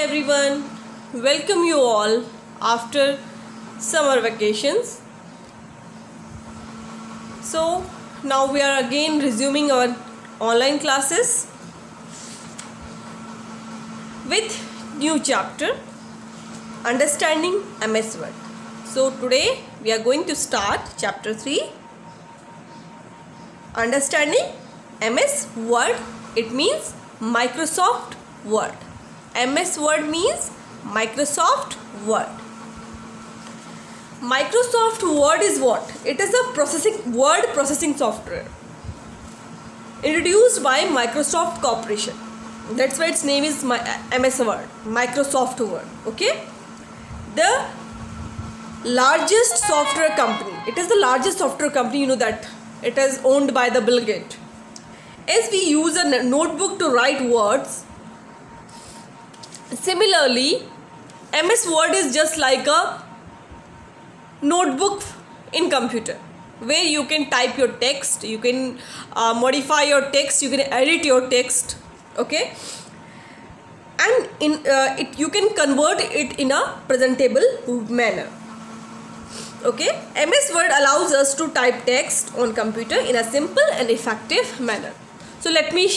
everyone, welcome you all after summer vacations. So now we are again resuming our online classes with new chapter, Understanding MS Word. So today we are going to start chapter 3, Understanding MS Word. It means Microsoft Word. MS Word means Microsoft Word. Microsoft Word is what? It is a word processing software introduced by Microsoft Corporation. That's why its name is MS Word, Microsoft Word. Okay, the largest software company. It is the largest software company. You know that it is owned by the Bill Gates. As we use a notebook to write words, similarly, MS Word is just like a notebook in computer where you can type your text, you can modify your text, you can edit your text, okay, and you can convert it in a presentable manner. Okay, MS Word allows us to type text on computer in a simple and effective manner. So let me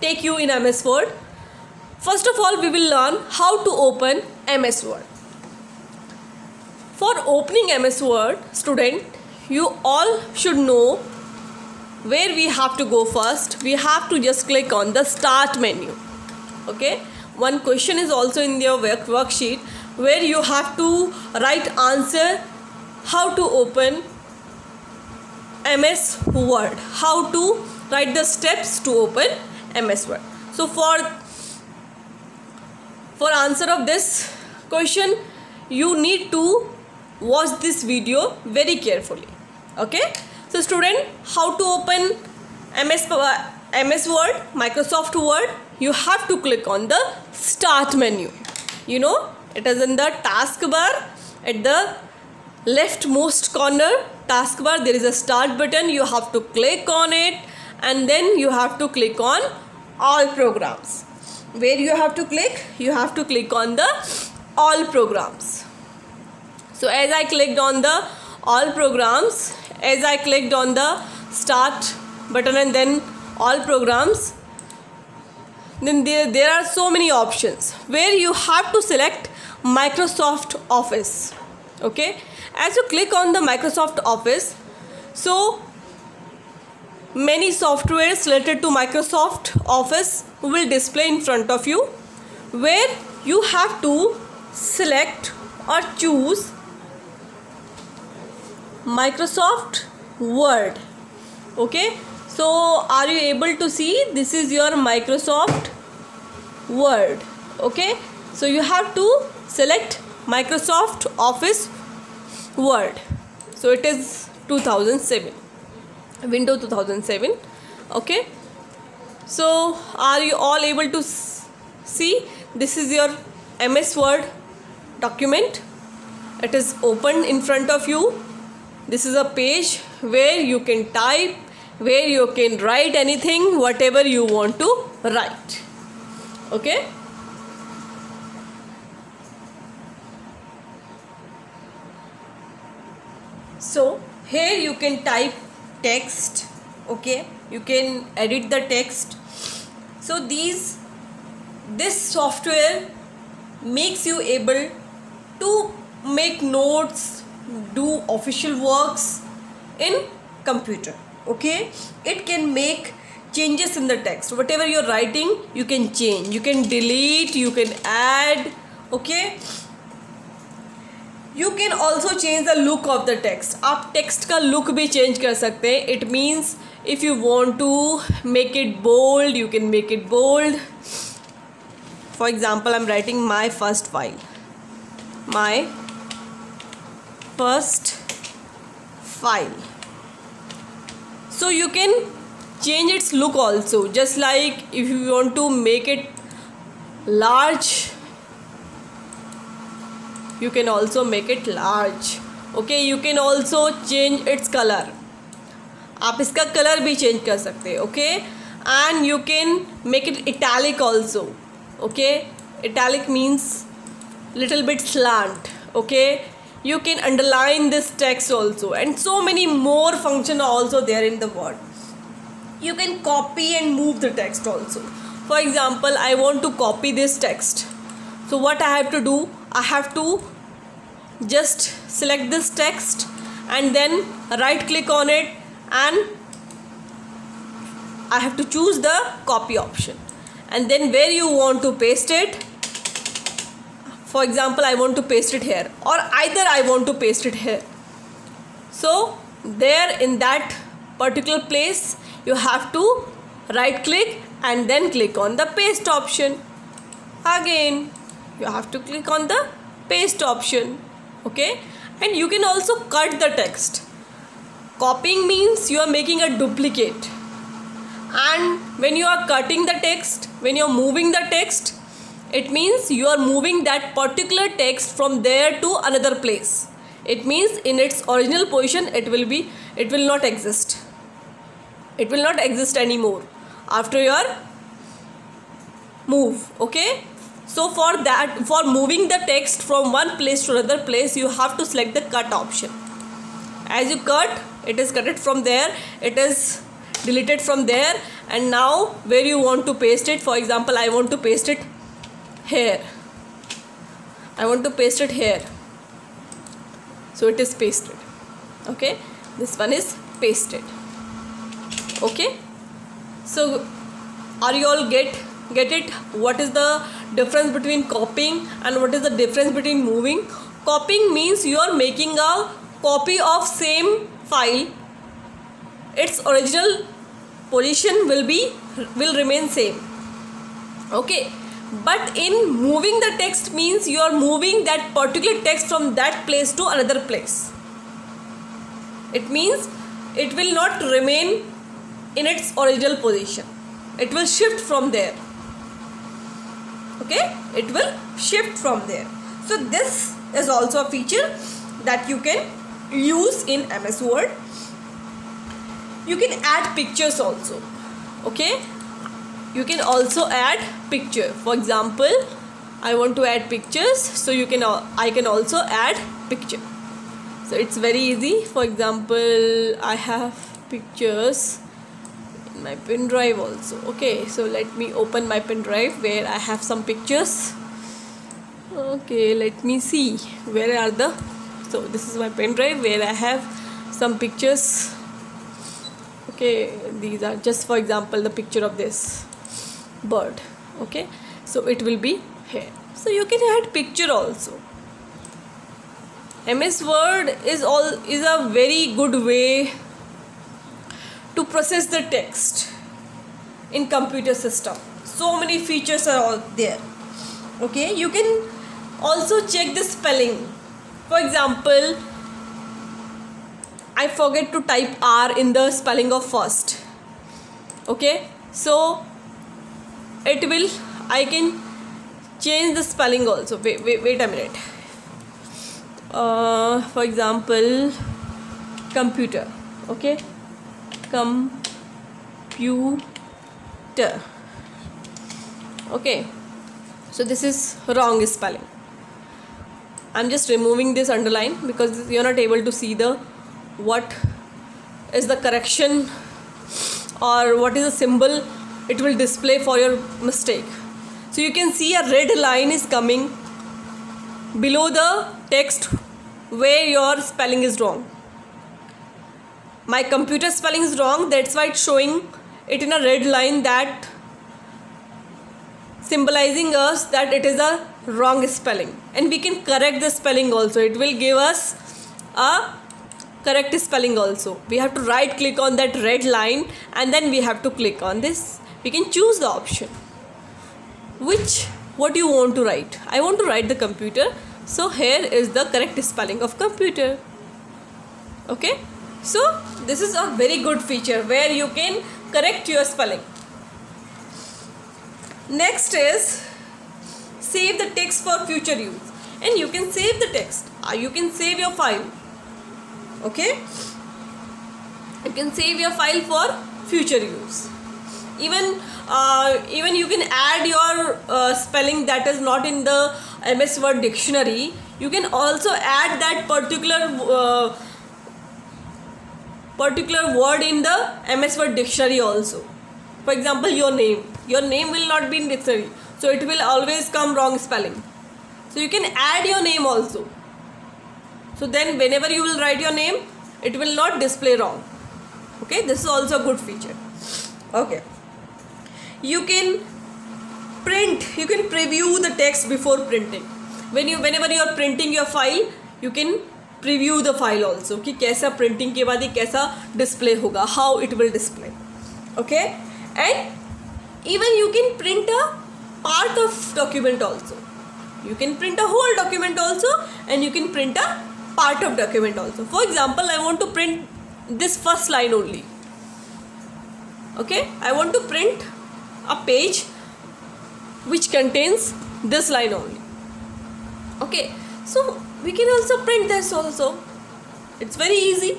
take you in MS Word. First of all, we will learn how to open MS Word. For opening MS Word, student, you all should know where we have to go first. We have to just click on the Start menu. Okay, one question is also in your worksheet where you have to write answer how to open MS Word, how to write the steps to open MS Word. So for answer of this question, you need to watch this video very carefully. Okay, so student, how to open MS Word, Microsoft Word? You have to click on the Start menu. You know, it is in the taskbar at the leftmost corner taskbar. There is a Start button. You have to click on it, and then you have to click on All Programs. Where you have to click? You have to click on the All Programs. So as I clicked on the All Programs, as I clicked on the Start button and then All Programs, then there are so many options where you have to select Microsoft Office. Okay, as you click on the Microsoft Office, so many softwares related to Microsoft Office will display in front of you, where you have to select or choose Microsoft Word. Okay, so are you able to see? This is your Microsoft Word. Okay, so you have to select Microsoft Office Word. So it is 2007, Windows 2007. Okay, so are you all able to see? This is your MS Word document. It is opened in front of you. This is a page where you can type, where you can write anything, whatever you want to write. Okay, so here you can type text. Okay, you can edit the text. So this software makes you able to make notes, do official works in computer. Okay, it can make changes in the text. Whatever you're writing, you can change, you can delete, you can add. Okay, you can also change the look of the text. आप text का look भी change कर सकते हैं. It means if you want to make it bold, you can make it bold. For example, I'm writing my first file. My first file. So you can change its look also. Just like if you want to make it large, you can also make it large. Okay, you can also change its color. आप इसका colour भी change कर सकते हैं. Okay, and you can make it italic also. Okay, italic means little bit slant. Okay, you can underline this text also, and so many more functions are also there in the Word. You can copy and move the text also. For example, I want to copy this text. So what I have to do, I have to just select this text and then right click on it, and I have to choose the copy option, and then where you want to paste it. For example, I want to paste it here, or either I want to paste it here. So there in that particular place you have to right click and then click on the paste option. Again you have to click on the paste option. Okay, and you can also cut the text. Copying means you are making a duplicate, and when you are cutting the text, when you are moving the text, it means you are moving that particular text from there to another place. It means in its original position it will not exist. It will not exist anymore after your move. Okay, so for moving the text from one place to another place, you have to select the cut option. As you cut, it is cut it from there, it is deleted from there, and now where you want to paste it. For example, I want to paste it here. I want to paste it here. So it is pasted. Okay, this one is pasted. Okay, so are you all get it? What is the difference between copying and what is the difference between moving? Copying means you are making a copy of same file. Its original position will remain same. Okay, but in moving the text means you are moving that particular text from that place to another place. It means it will not remain in its original position. It will shift from there. Okay, it will shift from there. So this is also a feature that you can use in MS Word. You can add pictures also. Okay, you can also add picture. For example, I want to add pictures, so I can also add picture. So it's very easy. For example, I have pictures in my pen drive also. Okay, so let me open my pen drive where I have some pictures. Okay, let me see where are the. So this is my pen drive where I have some pictures. Okay, these are just, for example, the picture of this bird. Okay, so it will be here. So you can add picture also. MS Word is a very good way to process the text in computer system. So many features are all there. Okay, you can also check the spelling. For example, I forget to type R in the spelling of first. Okay, so I can change the spelling also. Wait a minute. For example, computer. Okay, computer. Okay, so this is wrong spelling. I'm just removing this underline because you're not able to see what is the correction or what is the symbol it will display for your mistake. So you can see a red line is coming below the text where your spelling is wrong. My computer spelling is wrong, that's why it's showing it in a red line, that symbolizing us that it is a wrong spelling, and we can correct the spelling also. It will give us a correct spelling also. We have to right click on that red line and then we have to click on this. We can choose the option what you want to write. I want to write the computer, so here is the correct spelling of computer. Okay, so this is a very good feature where you can correct your spelling. Next is save the text for future use, and you can save the text. You can save your file. Okay, you can save your file for future use. even you can add your spelling that is not in the MS Word dictionary. You can also add that particular word in the MS Word dictionary also. For example, your name will not be in dictionary, so it will always come wrong spelling. So you can add your name also. So then whenever you will write your name, it will not display wrong. Okay, this is also a good feature. Okay, you can preview the text before printing. Whenever you are printing your file, you can preview the file also कि कैसा printing के बाद ये कैसा display होगा, how it will display. Okay, and even you can print a part of document also. You can print a whole document also, and you can print a part of document also. For example, I want to print this first line only. Okay, I want to print a page which contains this line only. Okay, so we can also print this also. It's very easy.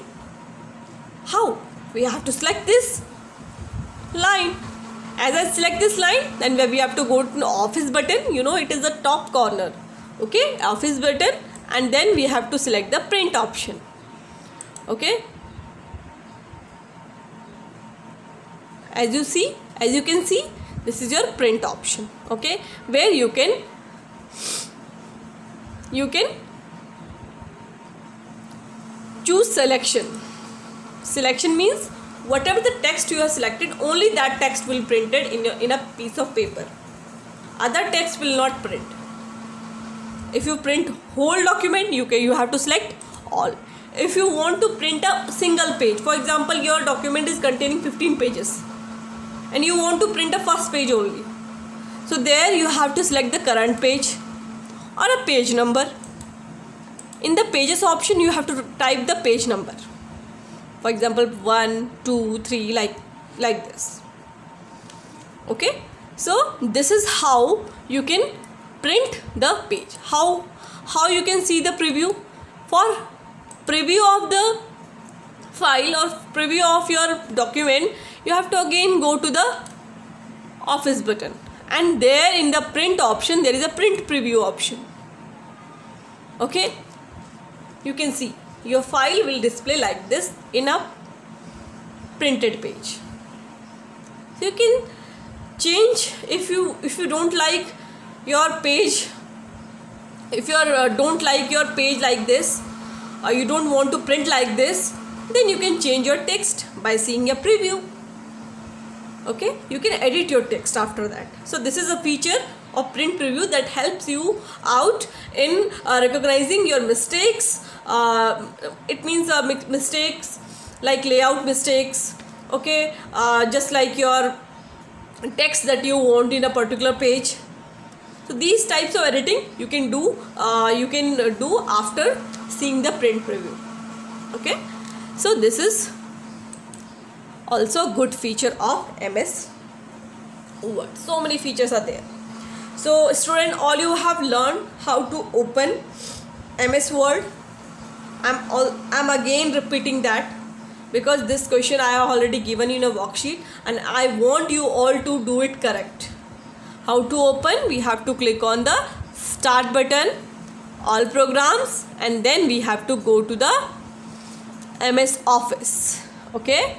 How? We have to select this line. As I select this line, then we have to go to the office button. You know, it is the top corner. Okay, office button, and then we have to select the print option. Okay, as you can see, this is your print option. Okay, where you can choose selection. Selection means whatever the text you have selected, only that text will printed in a piece of paper. Other text will not print. If you print whole document, you have to select all. If you want to print a single page, for example, your document is containing 15 pages and you want to print a first page only, so there you have to select the current page or a page number. In the pages option, you have to type the page number. For example, 1, 2, 3, like this. Okay, so this is how you can print the page. How you can see the preview? For preview of the file or preview of your document, you have to again go to the office button, and there in the print option there is a print preview option. Okay, you can see your file will display like this in a printed page. So you can change if you don't like your page, if you don't like your page like this, or you don't want to print like this, then you can change your text by seeing a preview. Okay, you can edit your text after that. So this is a feature of print preview that helps you out in recognizing your mistakes. It means mistakes like layout mistakes. Okay, just like your text that you want in a particular page. So these types of editing you can do after seeing the print preview. Okay, so this is also a good feature of MS Word. So many features are there. So student, all you have learned how to open MS Word. I'm again repeating that because this question I have already given you in a worksheet, and I want you all to do it correct. How to open? We have to click on the start button, all programs, and then we have to go to the MS Office. Okay,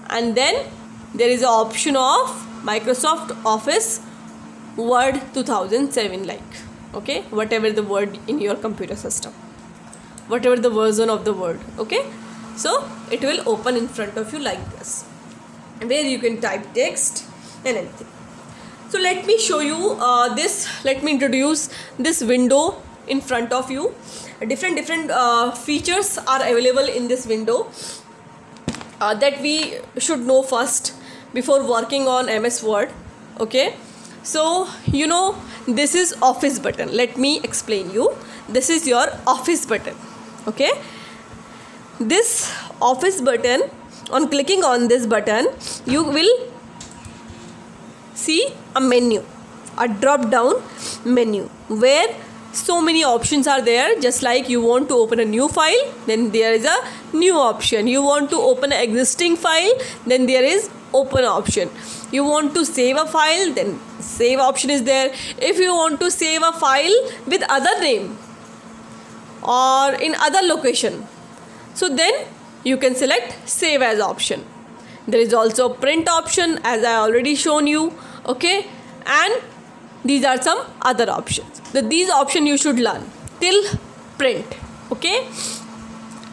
and then there is an option of Microsoft Office Word 2007, like, okay, whatever the word in your computer system, whatever the version of the word. Okay, so it will open in front of you like this, where you can type text and anything. So let me show you let me introduce this window in front of you. Different features are available in this window that we should know first before working on MS Word. Okay, so you know, this is Office button. Let me explain you. This is your Office button. Okay, this Office button, on clicking on this button, you will see a menu, a drop down menu, where so many options are there. Just like you want to open a new file, then there is a new option. You want to open an existing file, then there is open option. you want to save a file, then save option is there. If you want to save a file with other name or in other location, so then you can select save as option. There is also print option, as I already shown you. Okay, and these are some other options. These options you should learn till print. Okay,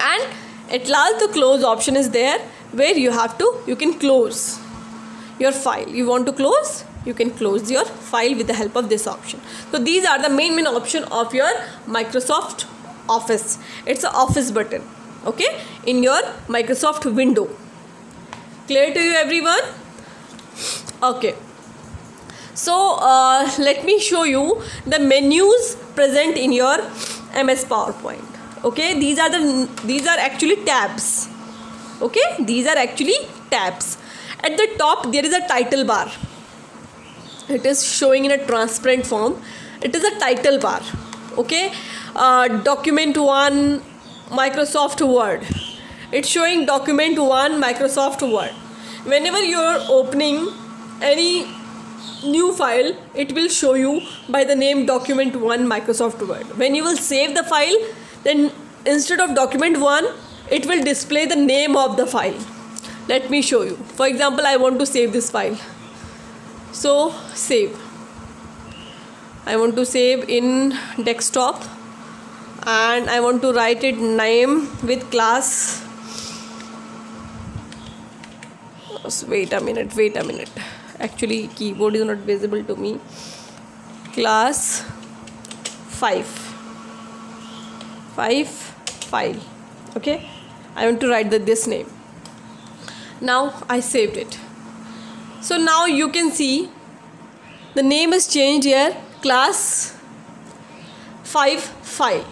and at last the close option is there, where you can close your file. You want to close, you can close your file with the help of this option. So these are the main option of your Microsoft Office. It's an office button, okay, in your Microsoft window. Clear to you everyone? Okay, so let me show you the menus present in your MS PowerPoint. Okay, these are actually tabs. Okay, these are actually tabs. At the top there is a title bar. It is showing in a transparent form. It is a title bar. Okay, document 1 Microsoft Word. It's showing document 1 Microsoft Word. Whenever you are opening any new file, it will show you by the name document 1 Microsoft Word. When you will save the file, then instead of document 1, it will display the name of the file. Let me show you. For example, I want to save this file. So save. I want to save in desktop, and I want to write it name with class. Wait a minute. Actually keyboard is not visible to me. Class 5 file. Okay, I want to write this name. Now I saved it. So now you can see the name is changed here, class 5 file.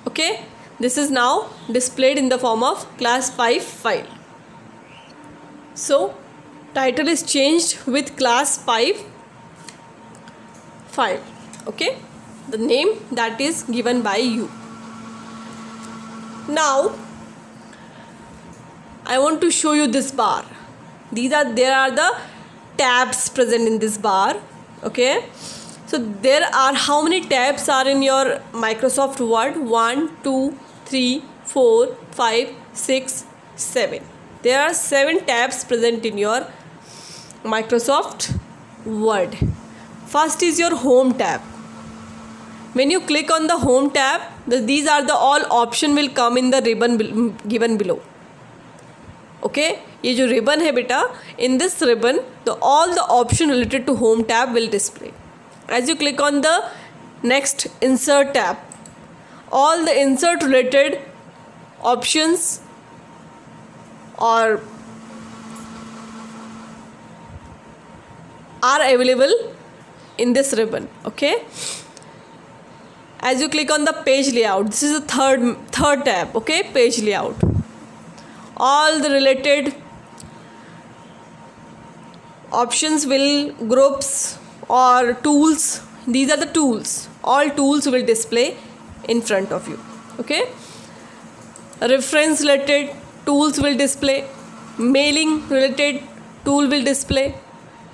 Okay, this is now displayed in the form of class 5 file. So title is changed with class 5 file. Okay, the name that is given by you. Now I want to show you this bar. There are the tabs present in this bar. Okay, so there are how many tabs are in your Microsoft Word? 1 2 3 4 5 6 7. There are 7 tabs present in your Microsoft Word. First is your home tab. When you click on the home tab, these are the all option will come in the ribbon given below. Okay, ये जो ribbon है बेटा, in this ribbon all the option related to home tab will display. As you click on the next insert tab, all the insert related options are available in this ribbon. Okay, as you click on the page layout, this is the third tab. Okay, page layout, all the related options will groups or tools. These are the tools. All tools will display in front of you. Okay, reference related tools will display, mailing related tool will display,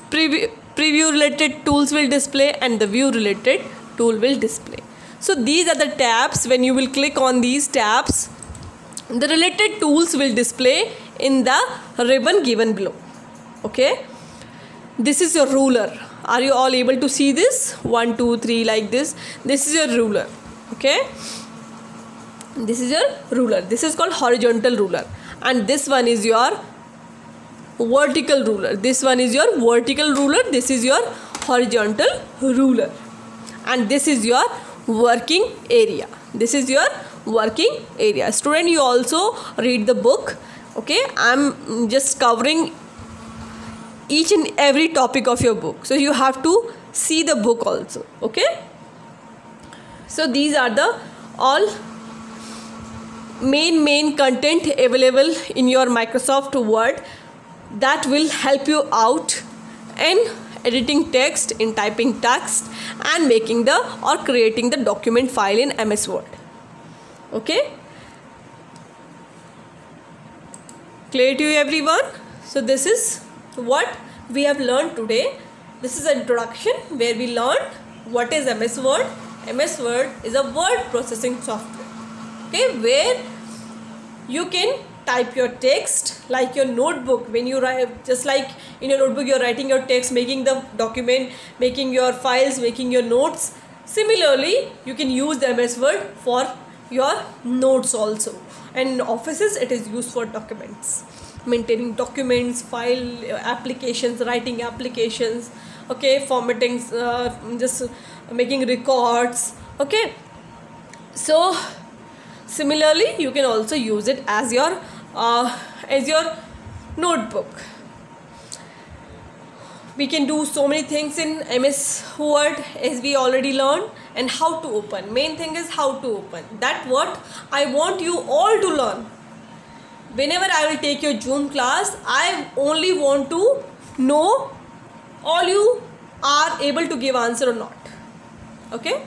preview related tools will display, and the view related tool will display. So these are the tabs. When you will click on these tabs, the related tools will display in the ribbon given below. Okay, this is your ruler. Are you all able to see this? 1 2 3 like this. This is your ruler. Okay, this is your ruler. This is called horizontal ruler, and this one is your vertical ruler. This one is your vertical ruler. This is your horizontal ruler, and this is your working area. This is your working area. Student, you also read the book. Okay, I'm just covering each and every topic of your book, so you have to see the book also. Okay, so these are the all main content available in your Microsoft Word that will help you out in editing text, in typing text, and making or creating the document file in MS Word. Okay, clear to you everyone? So this is what we have learned today. This is an introduction where we learned what is MS Word. MS Word is a word processing software, okay, where you can type your text like your notebook. When you write, just like in your notebook you're writing your text, making the document, making your files, making your notes. Similarly, you can use the MS Word for your notes also, and in offices it is used for documents, maintaining documents, file applications, writing applications, okay, formatting, just making records, okay. So similarly you can also use it as your notebook. We can do so many things in MS Word, as we already learned. And how to open, main thing is how to open. That what I want you all to learn. Whenever I will take your Zoom class, I only want to know all you are able to give answer or not, okay.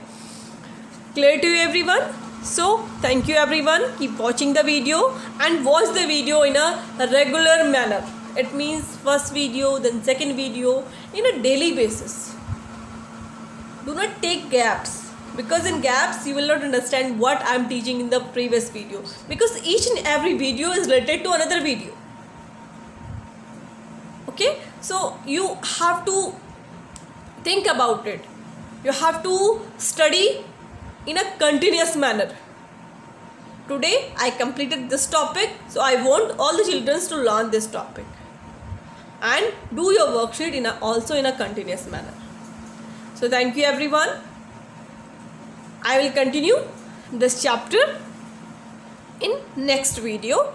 Clear to you everyone? So thank you everyone. Keep watching the video and watch the video in a regular manner. It means first video, then second video, in a daily basis. Do not take gaps, because in gaps you will not understand what I am teaching in the previous video, because each and every video is related to another video, okay. So you have to think about it. You have to study in a continuous manner. Today I completed this topic, so I want all the children to learn this topic and do your worksheet also in a continuous manner. So thank you everyone. I will continue this chapter in next video.